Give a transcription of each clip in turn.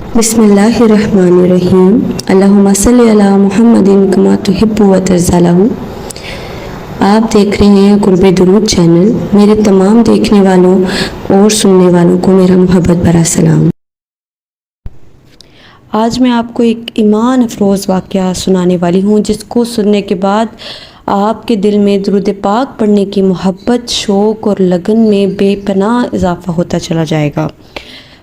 बिस्मिल्लाहिर्रहमानिर्रहीम। अल्लाहुम्मा सल्ली अला मुहम्मदिन कमा तुहिब्बु व तर्ज़ा। आप देख रहे हैं कुर्बे दुरूद चैनल। मेरे तमाम देखने वालों और सुनने वालों को मेरा मोहब्बत भरा सलाम। आज मैं आपको एक ईमान अफरोज़ वाक़या सुनाने वाली हूँ, जिसको सुनने के बाद आपके दिल में दुरूद पाक पढ़ने की मोहब्बत, शौक़ और लगन में बेपनाह इजाफ़ा होता चला जाएगा।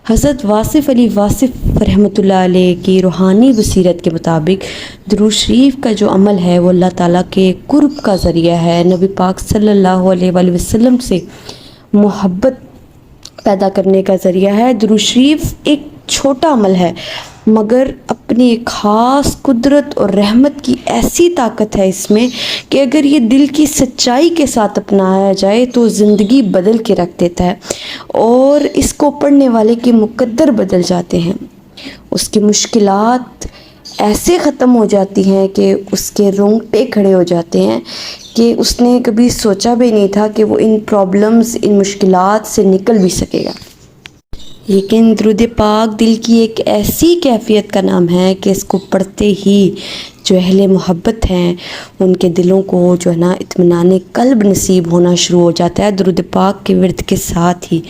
हज़रत वासिफ़ अली वासिफ़ रहमतुल्लाह अलैह की रूहानी बसीरत के मुताबिक दुरूद शरीफ का जो अमल है वो अल्लाह ताला के कुर्ब का ज़रिया है, नबी पाक सल्लल्लाहु अलैहि वसल्लम से मोहब्बत पैदा करने का ज़रिया है। दुरूद शरीफ एक छोटा अमल है, मगर अपनी एक ख़ास कुदरत और रहमत की ऐसी ताकत है इसमें कि अगर ये दिल की सच्चाई के साथ अपनाया जाए तो ज़िंदगी बदल के रख देता है और इसको पढ़ने वाले के मुकद्दर बदल जाते हैं। उसकी मुश्किलात ऐसे ख़त्म हो जाती हैं कि उसके रोंगटे खड़े हो जाते हैं कि उसने कभी सोचा भी नहीं था कि वो इन प्रॉब्लम्स, इन मुश्किलात से निकल भी सकेगा। लेकिन दुरूद पाक दिल की एक ऐसी कैफियत का नाम है कि इसको पढ़ते ही जो अहले मोहब्बत हैं उनके दिलों को जो है ना इत्मीनान क़ल्ब नसीब होना शुरू हो जाता है दुरूद पाक के विर्द के साथ ही,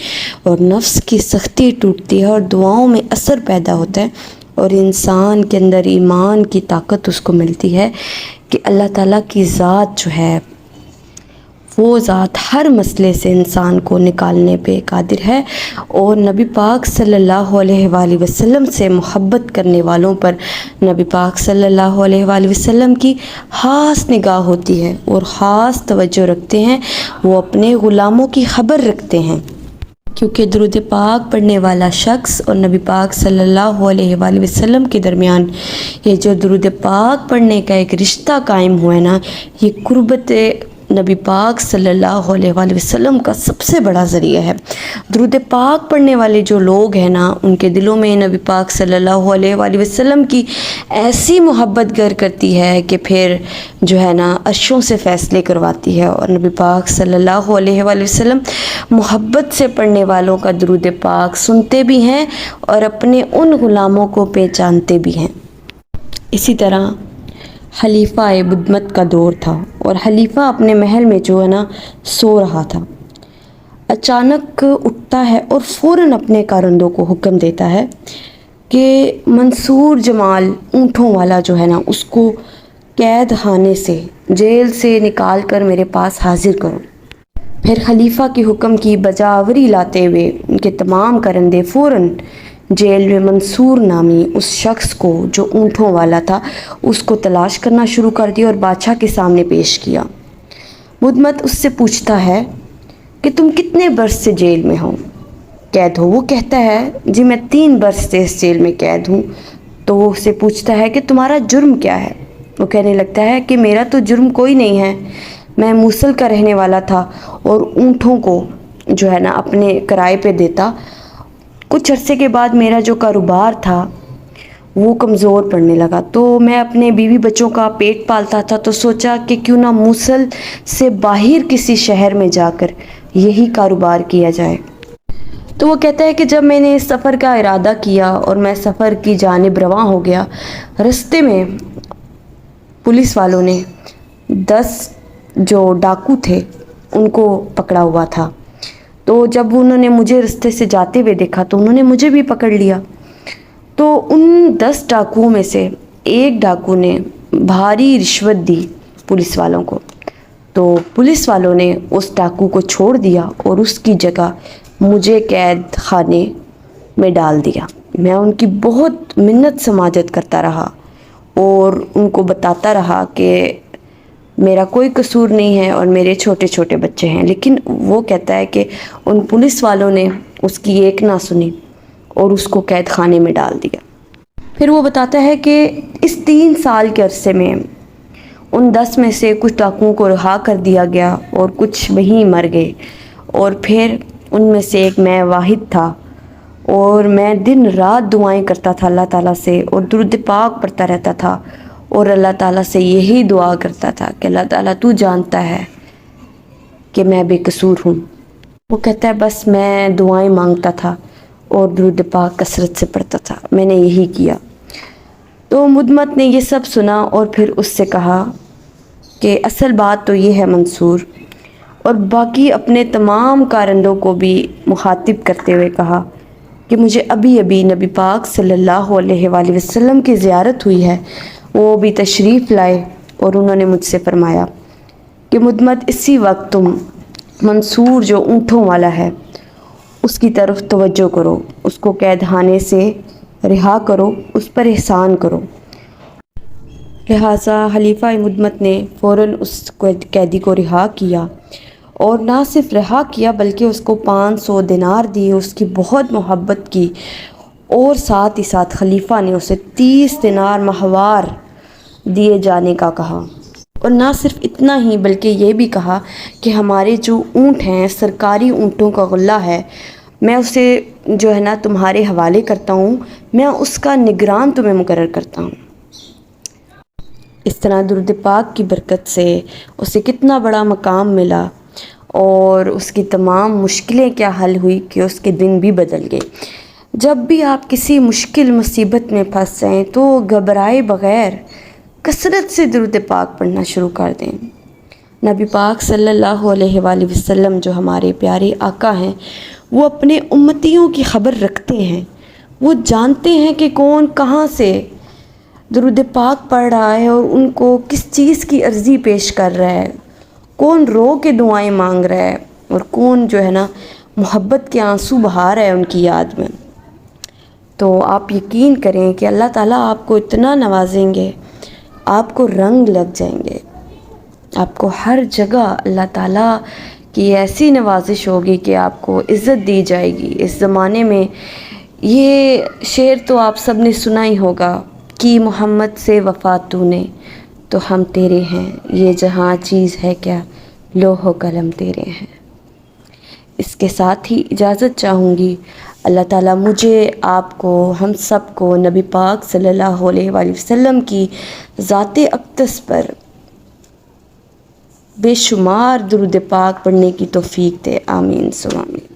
और नफ्स की सख्ती टूटती है और दुआओं में असर पैदा होता है और इंसान के अंदर ईमान की ताकत उसको मिलती है कि अल्लाह ताला की ज़ात जो है वो ज़ात हर मसले से इंसान को निकालने पे कादिर है। और नबी पाक सल्लल्लाहु अलैहि वसल्लम से मोहब्बत करने वालों पर नबी पाक सल्लल्लाहु अलैहि वसल्लम की ख़ास निगाह होती है और ख़ास तवज्जो रखते हैं, वो अपने ग़ुलामों की ख़बर रखते हैं। क्योंकि दुरूद पाक पढ़ने वाला शख्स और नबी पाक सल्लल्लाहु अलैहि वसल्लम के दरमियान ये जो दुरूद पाक पढ़ने का एक रिश्ता कायम हुआ है ना, ये कुर्बत नबी पाक सल्लल्लाहु अलैहि वसल्लम का सबसे बड़ा ज़रिया है। दुरूद पाक पढ़ने वाले जो लोग हैं ना, उनके दिलों में नबी पाक सल्लल्लाहु अलैहि वसल्लम की ऐसी मोहब्बत घर करती है कि फिर जो है ना अर्शों से फ़ैसले करवाती है। और नबी पाक सल्लल्लाहु अलैहि वसल्लम मोहब्बत से पढ़ने वालों का दुरूद पाक सुनते भी हैं और अपने उन ग़ुलामों को पहचानते भी हैं। इसी तरह खलीफा बुदमत का दौर था और खलीफा अपने महल में जो है ना सो रहा था। अचानक उठता है और फ़ौरन अपने कारंदों को हुक्म देता है कि मंसूर जमाल ऊँटों वाला जो है ना उसको कैद खाने से, जेल से निकाल कर मेरे पास हाजिर करो। फिर खलीफा के हुक्म की बजावरी लाते हुए उनके तमाम करंदे फ़ौरन जेल में मंसूर नामी उस शख्स को जो ऊँटों वाला था उसको तलाश करना शुरू कर दिया और बादशाह के सामने पेश किया। बुदमत उससे पूछता है कि तुम कितने बरस से जेल में हो, कैद हो? वो कहता है जी मैं 3 बरस से इस जेल में कैद हूँ। तो वो उससे पूछता है कि तुम्हारा जुर्म क्या है? वो कहने लगता है कि मेरा तो जुर्म कोई नहीं है, मैं मूसल का रहने वाला था और ऊँटों को जो है ना अपने किराए पे देता। कुछ अरसे के बाद मेरा जो कारोबार था वो कमज़ोर पड़ने लगा, तो मैं अपने बीवी बच्चों का पेट पालता था, तो सोचा कि क्यों ना मूसल से बाहर किसी शहर में जाकर यही कारोबार किया जाए। तो वो कहता है कि जब मैंने इस सफ़र का इरादा किया और मैं सफ़र की जानिब रवां हो गया, रास्ते में पुलिस वालों ने 10 जो डाकू थे उनको पकड़ा हुआ था। तो जब उन्होंने मुझे रास्ते से जाते हुए देखा तो उन्होंने मुझे भी पकड़ लिया। तो उन 10 डाकुओं में से एक डाकू ने भारी रिश्वत दी पुलिस वालों को। तो पुलिस वालों ने उस डाकू को छोड़ दिया और उसकी जगह मुझे कैद खाने में डाल दिया। मैं उनकी बहुत मिन्नत समाजत करता रहा और उनको बताता रहा कि मेरा कोई कसूर नहीं है और मेरे छोटे छोटे बच्चे हैं। लेकिन वो कहता है कि उन पुलिस वालों ने उसकी एक ना सुनी और उसको कैद खाने में डाल दिया। फिर वो बताता है कि इस 3 साल के अरसे में उन 10 में से कुछ डाकुओं को रिहा कर दिया गया और कुछ वहीं मर गए, और फिर उनमें से एक मैं वाहिद था और मैं दिन रात दुआएं करता था अल्लाह ताला से और दुरूद पाक पढ़ता रहता था और अल्लाह ताला से यही दुआ करता था कि अल्लाह ताला तू जानता है कि मैं बेकसूर हूँ। वो कहता है बस मैं दुआएं मांगता था اور درود پاک کثرت سے پڑھتا تھا، میں نے یہی کیا۔ تو مدمت نے یہ سب سنا اور پھر اس سے کہا کہ اصل بات تو یہ ہے منصور، اور باقی اپنے تمام کارندوں کو بھی مخاطب کرتے ہوئے کہا کہ مجھے ابھی ابھی نبی پاک صلی اللہ علیہ وآلہ وسلم کی زیارت ہوئی ہے، وہ بھی تشریف لائے اور انہوں نے مجھ سے فرمایا کہ مدمت اسی وقت تم منصور جو اونٹوں والا ہے اس کی طرف توجہ کرو، اس کو قید خانے سے رہا کرو، اس پر احسان کرو۔ لہٰذا خلیفہ مدمت نے فوراً اس قیدی کو رہا کیا، اور نہ صرف رہا کیا بلکہ اس کو 500 دینار دیے، اس کی بہت محبت کی، اور ساتھ ہی ساتھ خلیفہ نے اسے 30 دینار ماہوار دیے جانے کا کہا۔ اور نہ صرف اتنا ہی بلکہ یہ بھی کہا کہ ہمارے جو اونٹ ہیں، سرکاری اونٹوں کا غلہ ہے، میں اسے جو ہے نا تمہارے حوالے کرتا ہوں، میں اس کا نگران تمہیں مقرر کرتا ہوں۔ اس طرح درود پاک کی برکت سے اسے کتنا بڑا مقام ملا، اور اس کی تمام مشکلیں کیا حل ہوئی کہ اس کے دن بھی بدل گئے۔ جب بھی آپ کسی مشکل مصیبت میں پھنس جائیں تو گھبرائے بغیر کثرت سے درود پاک پڑھنا شروع کر دیں۔ نبی پاک صلی اللہ علیہ وآلہ وسلم جو ہمارے پیارے آقا ہیں، وہ اپنے امتیوں کی خبر رکھتے ہیں، وہ جانتے ہیں کہ کون کہاں سے درود پاک پڑھ رہا ہے اور ان کو کس چیز کی عرضی پیش کر رہا ہے، کون رو کے دعائیں مانگ رہا ہے، اور کون جو ہے نا محبت کے آنسو بہا رہا ہے ان کی یاد میں۔ تو آپ یقین کریں کہ اللہ تعالیٰ آپ کو اتنا نوازیں گے، آپ کو رنگ لگ جائیں گے، آپ کو ہر جگہ اللہ تعالیٰ کی ایسی نوازش ہوگی کہ آپ کو عزت دی جائے گی۔ اس زمانے میں یہ شعر تو آپ سب نے سنا ہی ہوگا کہ محمد سے وفا تو نے تو ہم تیرے ہیں، یہ جہاں چیز ہے کیا لوح و قلم تیرے ہیں۔ اس کے ساتھ ہی اجازت چاہوں گی، اللہ تعالیٰ مجھے، آپ کو، ہم سب کو نبی پاک صلی اللہ علیہ وآلہ وسلم کی ذات اقدس پر بے شمار درود پاک پڑھنے کی توفیق دے۔ آمین ثم آمین۔